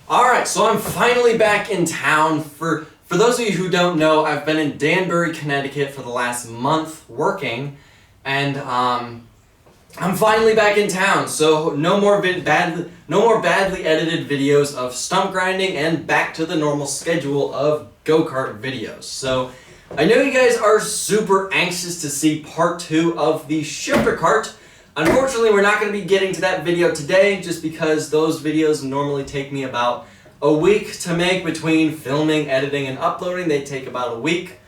Alright, so I'm finally back in town. For those of you who don't know, I've been in Danbury, Connecticut for the last month working, and I'm finally back in town, so no more badly edited videos of stump grinding and back to the normal schedule of go-kart videos. So I know you guys are super anxious to see part 2 of the shifter cart. Unfortunately, we're not going to be getting to that video today just because those videos normally take me about a week to make. Between filming, editing, and uploading, they take about a week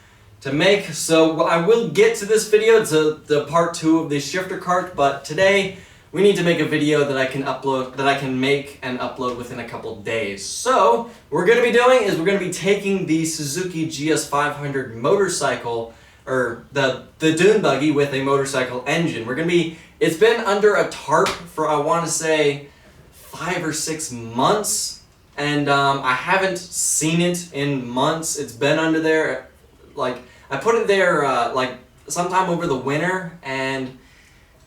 to make. So I will get to this video, to the part 2 of the shifter cart, but today we need to make a video that I can make and upload within a couple days. So what we're going to be doing is we're going to be taking the Suzuki GS500 motorcycle, or the dune buggy with a motorcycle engine. It's been under a tarp for, I want to say, 5 or 6 months, and I haven't seen it in months. It's been under there, like, I put it there like sometime over the winter, and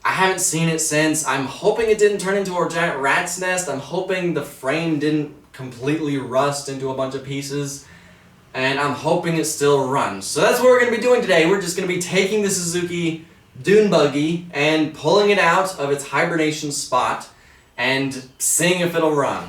I haven't seen it since. I'm hoping it didn't turn into a giant rat's nest. I'm hoping the frame didn't completely rust into a bunch of pieces, and I'm hoping it still runs. So that's what we're going to be doing today. We're just going to be taking the Suzuki dune buggy and pulling it out of its hibernation spot and seeing if it'll run.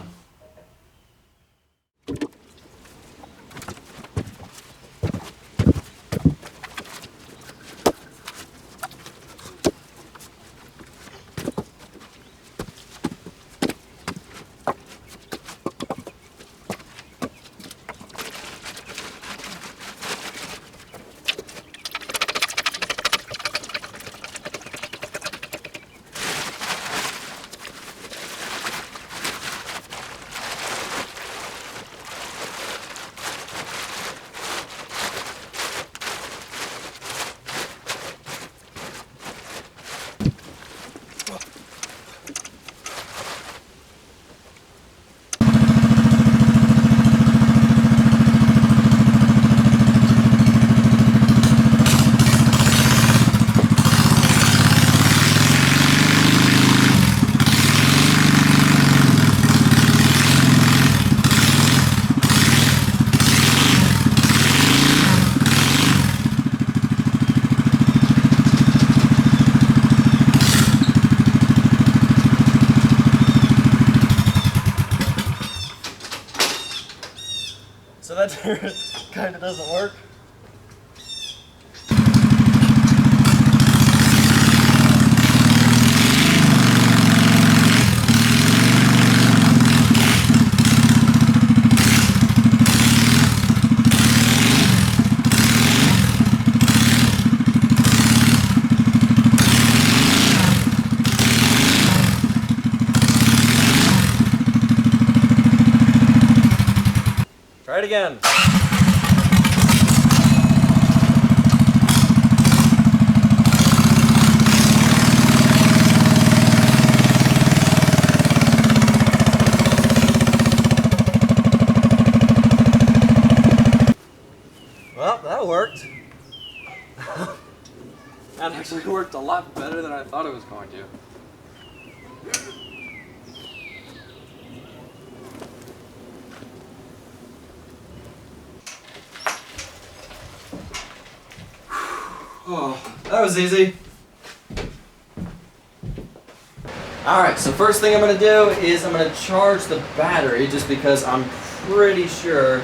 So that kind of doesn't work. Try it again. Well, that worked. That actually worked a lot better than I thought it was going to. Oh, that was easy. Alright, so first thing I'm going to do is I'm going to charge the battery, just because I'm pretty sure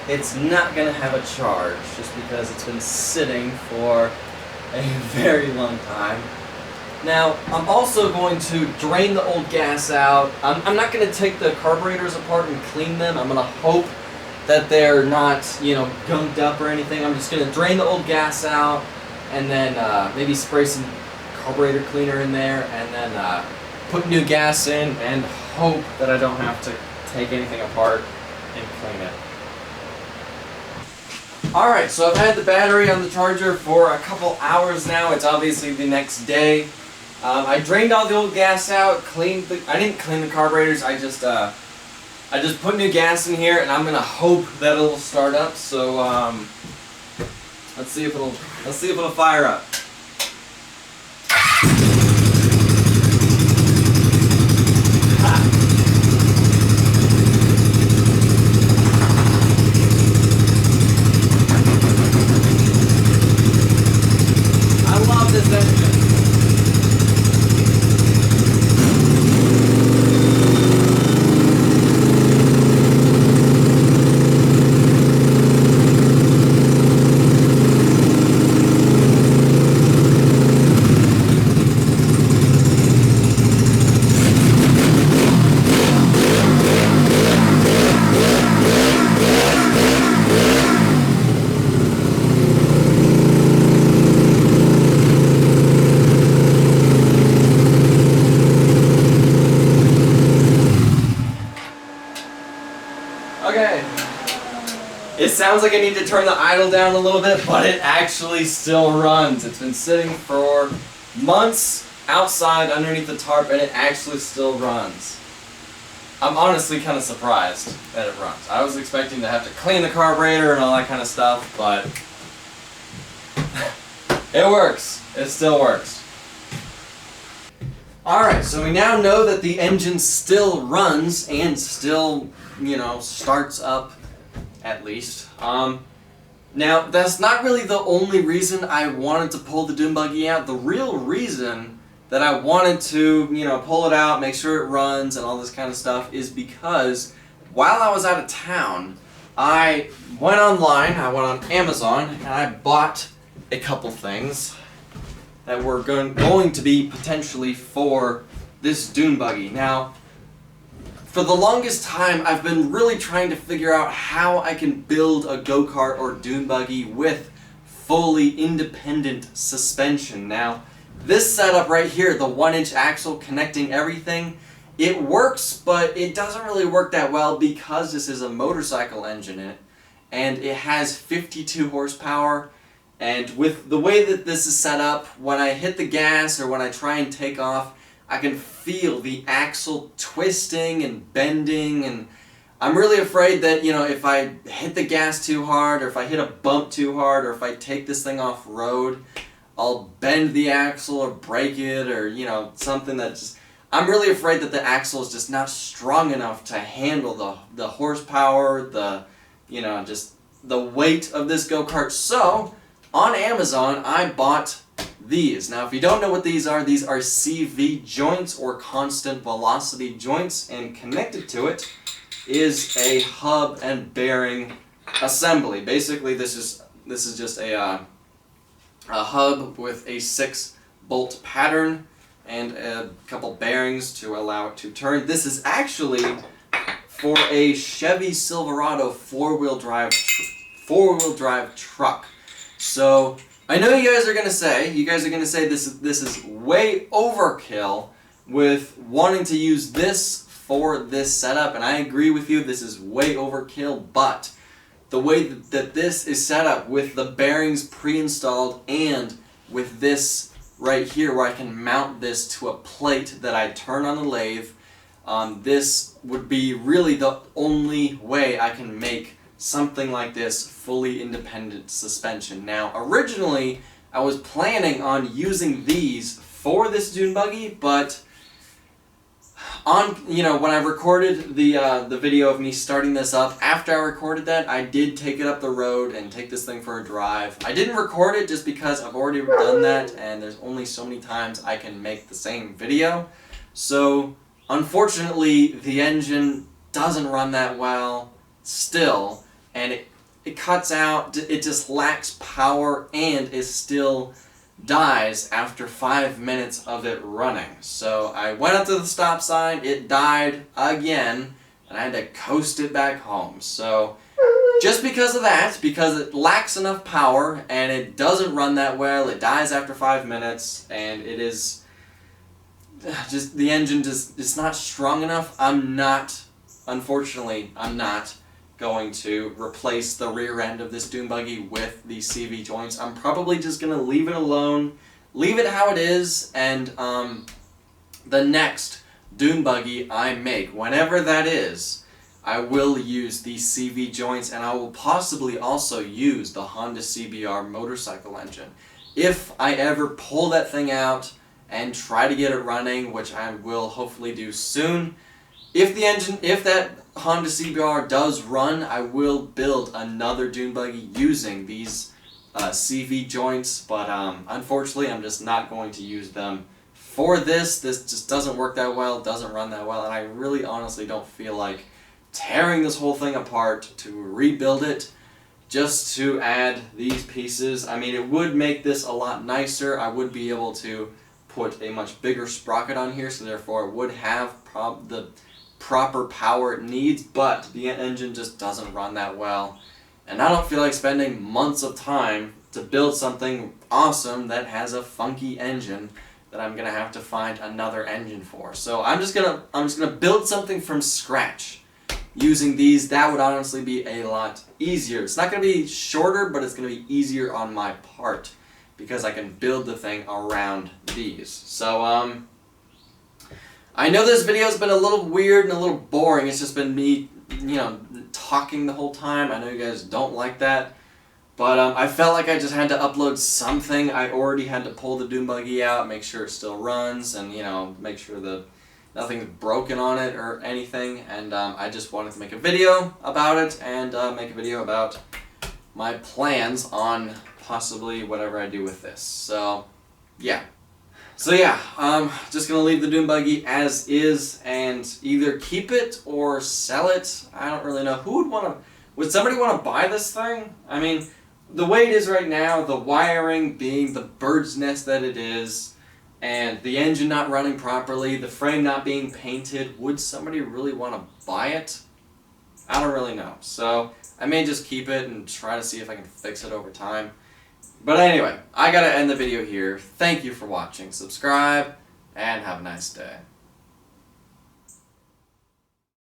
it's not going to have a charge, just because it's been sitting for a very long time. Now, I'm also going to drain the old gas out. I'm not going to take the carburetors apart and clean them. I'm going to hope that they're not, gunked up or anything. I'm just going to drain the old gas out, and then maybe spray some carburetor cleaner in there, and then put new gas in, and hope that I don't have to take anything apart and clean it. Alright, so I've had the battery on the charger for a couple hours now. It's obviously the next day. I drained all the old gas out, I didn't clean the carburetors, I just put new gas in here, and I'm gonna hope that it'll start up. So let's see if it'll fire up. It sounds like I need to turn the idle down a little bit, but it actually still runs. It's been sitting for months outside underneath the tarp, and it actually still runs. I'm honestly kind of surprised that it runs. I was expecting to have to clean the carburetor and all that kind of stuff, but it works. It still works. Alright, so we now know that the engine still runs and still, starts up, at least. Now, that's not really the only reason I wanted to pull the dune buggy out. The real reason that I wanted to, pull it out, make sure it runs and all this kind of stuff is because while I was out of town, I went online, I went on Amazon, and I bought a couple things that were going to be potentially for this dune buggy. Now, for the longest time, I've been really trying to figure out how I can build a go-kart or dune buggy with fully independent suspension. Now, this setup right here, the 1-inch axle connecting everything, it works, but it doesn't really work that well because this is a motorcycle engine in it, and it has 52 horsepower, and with the way that this is set up, when I hit the gas or when I try and take off, I can feel the axle twisting and bending, and I'm really afraid that, if I hit the gas too hard, or if I hit a bump too hard, or if I take this thing off road, I'll bend the axle or break it, or, something that just... I'm really afraid that the axle is just not strong enough to handle the horsepower, just the weight of this go-kart. So, on Amazon, I bought these. Now, if you don't know what these are CV joints, or constant velocity joints, and connected to it is a hub and bearing assembly. Basically, this is just a hub with a 6-bolt pattern and a couple bearings to allow it to turn. This is actually for a Chevy Silverado four-wheel drive truck. So I know you guys are gonna say this is way overkill with wanting to use this for this setup, and I agree with you. This is way overkill, but the way that this is set up with the bearings pre-installed and with this right here where I can mount this to a plate that I turn on the lathe, this would be really the only way I can make something like this fully independent suspension. Now, originally I was planning on using these for this dune buggy, but when I recorded the video of me starting this up, after I recorded that, I did take it up the road and take this thing for a drive. I didn't record it just because I've already done that, and there's only so many times I can make the same video. So, unfortunately, the engine doesn't run that well still, and it cuts out, it just lacks power, and it still dies after 5 minutes of it running. So I went up to the stop sign, it died again, and I had to coast it back home. So just because of that, because it lacks enough power and it doesn't run that well, it dies after 5 minutes, and it is just, the engine it's not strong enough. Unfortunately, I'm not going to replace the rear end of this dune buggy with these CV joints. I'm probably just going to leave it alone, leave it how it is, and the next dune buggy I make, whenever that is, I will use these CV joints, and I will possibly also use the Honda CBR motorcycle engine. If I ever pull that thing out and try to get it running, which I will hopefully do soon, if that Honda CBR does run, I will build another dune buggy using these CV joints, but unfortunately I'm just not going to use them for this. This just doesn't work that well, doesn't run that well, and I really honestly don't feel like tearing this whole thing apart to rebuild it just to add these pieces. I mean, it would make this a lot nicer. I would be able to put a much bigger sprocket on here, so therefore it would have the proper power it needs, but the engine just doesn't run that well, and I don't feel like spending months of time to build something awesome that has a funky engine that I'm gonna have to find another engine for. So I'm just gonna build something from scratch, using these, that would honestly be a lot easier. It's not going to be shorter, but it's going to be easier on my part because I can build the thing around these. So, I know this video's been a little weird and a little boring. It's just been me, talking the whole time. I know you guys don't like that. But I felt like I just had to upload something. I already had to pull the dune buggy out, make sure it still runs, and make sure that nothing's broken on it or anything. And I just wanted to make a video about it and make a video about my plans on possibly whatever I do with this. So yeah. Just gonna leave the dune buggy as is and either keep it or sell it. I don't really know. Would somebody want to buy this thing? I mean, the way it is right now, the wiring being the bird's nest that it is, and the engine not running properly, the frame not being painted, would somebody really want to buy it? I don't really know. So I may just keep it and try to see if I can fix it over time. But anyway, I gotta end the video here. Thank you for watching. Subscribe, and have a nice day.